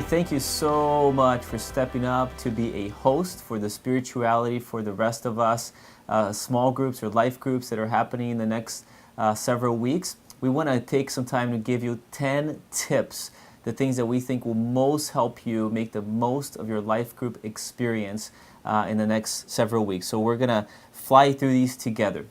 thank you so much for stepping up to be a host for the spirituality for the rest of us, small groups or life groups that are happening in the next several weeks. We want to take some time to give you 10 tips, the things that we think will most help you make the most of your life group experience in the next several weeks. So we're going to fly through these together.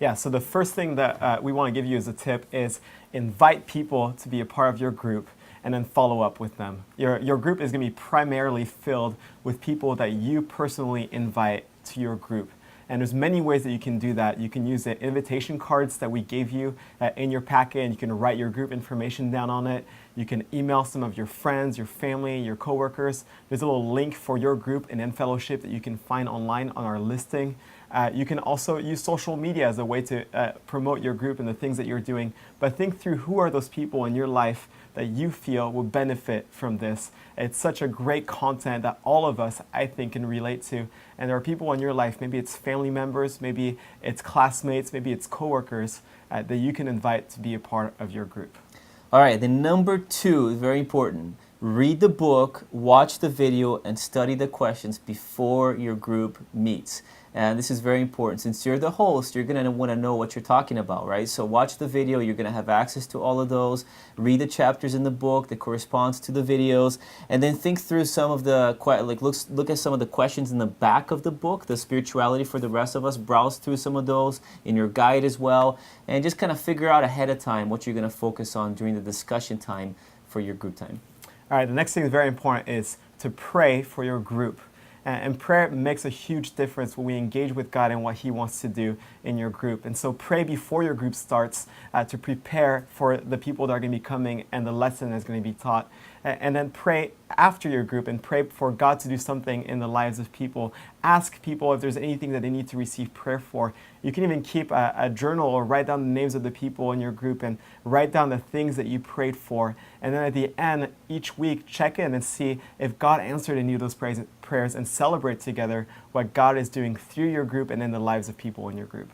Yeah, so the first thing that we want to give you as a tip is invite people to be a part of your group and then follow up with them. Your group is going to be primarily filled with people that you personally invite to your group. And there's many ways that you can do that. You can use the invitation cards that we gave you in your packet, and you can write your group information down on it. You can email some of your friends, your family, your coworkers. There's a little link for your group in Fellowship that you can find online on our listing. You can also use social media as a way to promote your group and the things that you're doing. But think through who are those people in your life that you feel will benefit from this. It's such a great content that all of us, I think, can relate to. And there are people in your life, maybe it's family members, maybe it's classmates, maybe it's coworkers that you can invite to be a part of your group. All right, then number 2 is very important. Read the book, watch the video, and study the questions before your group meets. And this is very important. Since you're the host, you're going to want to know what you're talking about, right? So watch the video. You're going to have access to all of those. Read the chapters in the book that corresponds to the videos. And then think through some of the, look at some of the questions in the back of the book, the spirituality for the rest of us. Browse through some of those in your guide as well. And just kind of figure out ahead of time what you're going to focus on during the discussion time for your group time. All right, the next thing that's very important is to pray for your group. And prayer makes a huge difference when we engage with God and what He wants to do in your group. And so pray before your group starts to prepare for the people that are going to be coming and the lesson that's going to be taught. And then pray after your group and pray for God to do something in the lives of people. Ask people if there's anything that they need to receive prayer for. You can even keep a journal or write down the names of the people in your group and write down the things that you prayed for. And then at the end, each week, check in and see if God answered any of those prayers and celebrate together what God is doing through your group and in the lives of people in your group.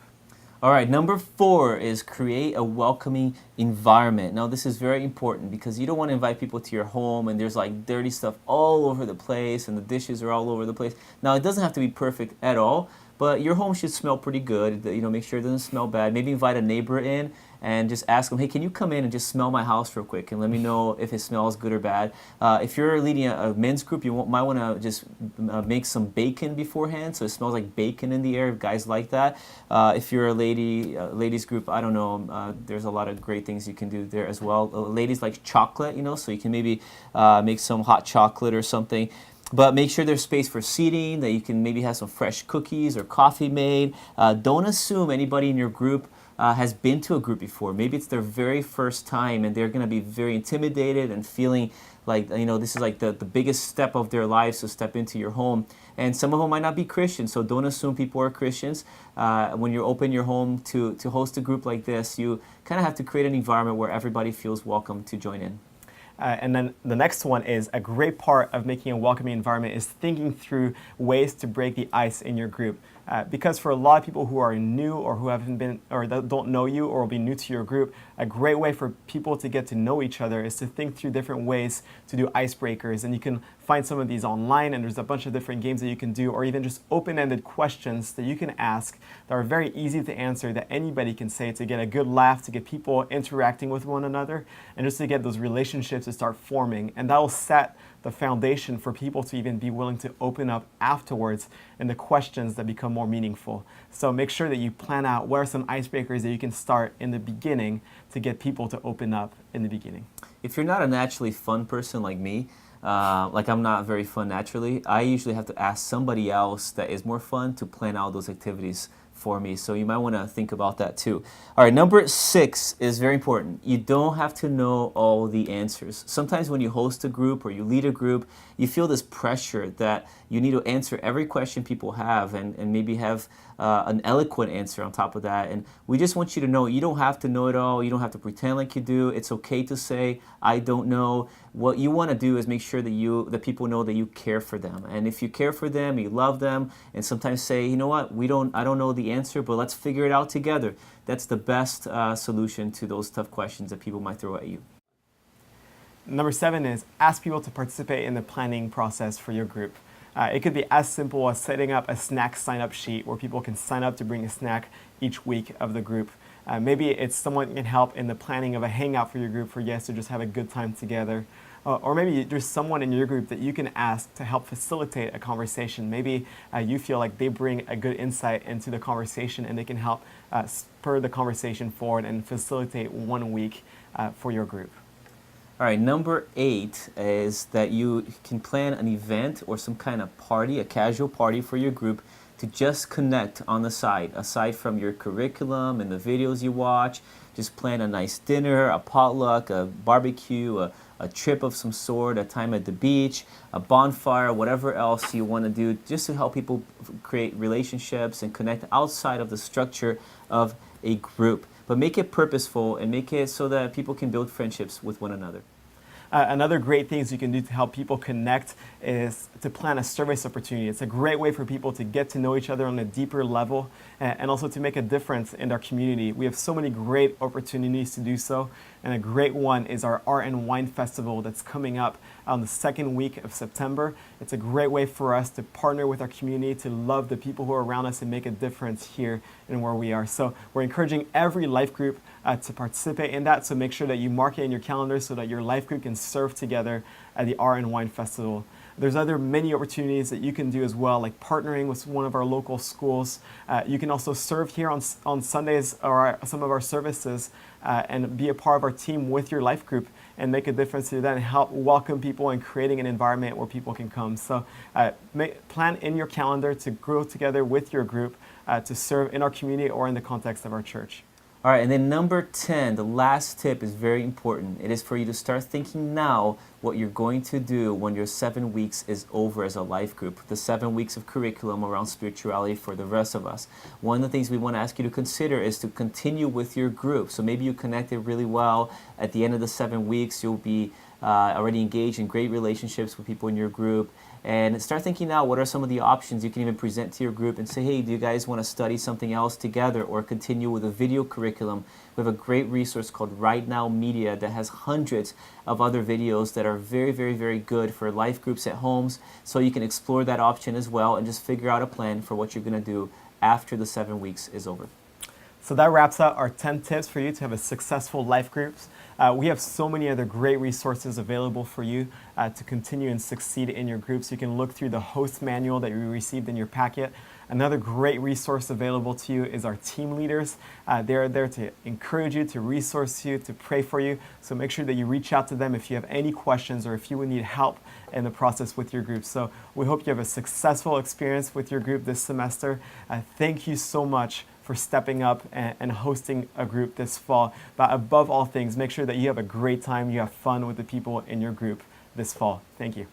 All right, number 4 is create a welcoming environment. Now, this is very important because you don't want to invite people to your home and there's like dirty stuff all over the place and the dishes are all over the place. Now, it doesn't have to be perfect at all, but your home should smell pretty good. Make sure it doesn't smell bad. Maybe invite a neighbor in and just ask them, hey, can you come in and just smell my house real quick and let me know if it smells good or bad. If you're leading a men's group, you might want to just make some bacon beforehand so it smells like bacon in the air, if guys like that. If you're a ladies group, I don't know, there's a lot of great things you can do there as well. Ladies like chocolate, so you can maybe make some hot chocolate or something. But make sure there's space for seating, that you can maybe have some fresh cookies or coffee made. Don't assume anybody in your group has been to a group before. Maybe it's their very first time and they're going to be very intimidated and feeling like, this is like the biggest step of their lives to step into your home. And some of them might not be Christians, so don't assume people are Christians. When you open your home to host a group like this, you kind of have to create an environment where everybody feels welcome to join in. And then the next one is a great part of making a welcoming environment is thinking through ways to break the ice in your group. Because for a lot of people who are new or who haven't been or that don't know you or will be new to your group, a great way for people to get to know each other is to think through different ways to do icebreakers. And you can find some of these online, and there's a bunch of different games that you can do, or even just open-ended questions that you can ask that are very easy to answer, that anybody can say, to get a good laugh, to get people interacting with one another, and just to get those relationships to start forming. And that will set the foundation for people to even be willing to open up afterwards in the questions that become more meaningful. So make sure that you plan out what are some icebreakers that you can start in the beginning to get people to open up in the beginning. If you're not a naturally fun person like me, like I'm not very fun naturally, I usually have to ask somebody else that is more fun to plan out those activities for me. So you might want to think about that too. All right, number 6 is very important. You don't have to know all the answers. Sometimes when you host a group or you lead a group, you feel this pressure that you need to answer every question people have and maybe have an eloquent answer on top of that. And we just want you to know you don't have to know it all. You don't have to pretend like you do. It's okay to say, I don't know. What you want to do is make sure that people know that you care for them. And if you care for them, you love them, and sometimes say, you know what, I don't know the answer, but let's figure it out together. That's the best solution to those tough questions that people might throw at you. Number 7 is ask people to participate in the planning process for your group. It could be as simple as setting up a snack sign-up sheet where people can sign up to bring a snack each week of the group. Maybe it's someone who can help in the planning of a hangout for your group for guests to just have a good time together. Or maybe there's someone in your group that you can ask to help facilitate a conversation. Maybe you feel like they bring a good insight into the conversation and they can help spur the conversation forward and facilitate 1 week for your group. All right, number 8 is that you can plan an event or some kind of party, a casual party for your group to just connect on the side. Aside from your curriculum and the videos you watch, just plan a nice dinner, a potluck, a barbecue, a trip of some sort, a time at the beach, a bonfire, whatever else you want to do, just to help people create relationships and connect outside of the structure of a group. But make it purposeful and make it so that people can build friendships with one another. Another great things you can do to help people connect is to plan a service opportunity. It's a great way for people to get to know each other on a deeper level and also to make a difference in our community. We have so many great opportunities to do so, and a great one is our Art and Wine Festival that's coming up on the second week of September. It's a great way for us to partner with our community, to love the people who are around us and make a difference here and where we are. So we're encouraging every life group to participate in that, so make sure that you mark it in your calendar so that your life group can serve together at the Art and Wine Festival. There's other many opportunities that you can do as well, like partnering with one of our local schools. You can also serve here on Sundays or some of our services and be a part of our team with your life group and make a difference to that and help welcome people and creating an environment where people can come. So plan in your calendar to grow together with your group to serve in our community or in the context of our church. All right, and then number 10, the last tip is very important. It is for you to start thinking now what you're going to do when your 7 weeks is over as a life group, the 7 weeks of curriculum around spirituality for the rest of us. One of the things we want to ask you to consider is to continue with your group. So maybe you connected really well. At the end of the 7 weeks, you'll be already engaged in great relationships with people in your group. And start thinking now, what are some of the options you can even present to your group and say, hey, do you guys want to study something else together or continue with a video curriculum? We have a great resource called Right Now Media that has hundreds of other videos that are very, very, very good for life groups at homes. So you can explore that option as well and just figure out a plan for what you're going to do after the 7 weeks is over. So that wraps up our 10 tips for you to have a successful life groups. We have so many other great resources available for you to continue and succeed in your groups. You can look through the host manual that you received in your packet. Another great resource available to you is our team leaders. They're there to encourage you, to resource you, to pray for you. So make sure that you reach out to them if you have any questions or if you would need help in the process with your group. So we hope you have a successful experience with your group this semester. Thank you so much for stepping up and hosting a group this fall. But above all things, make sure that you have a great time, you have fun with the people in your group this fall. Thank you.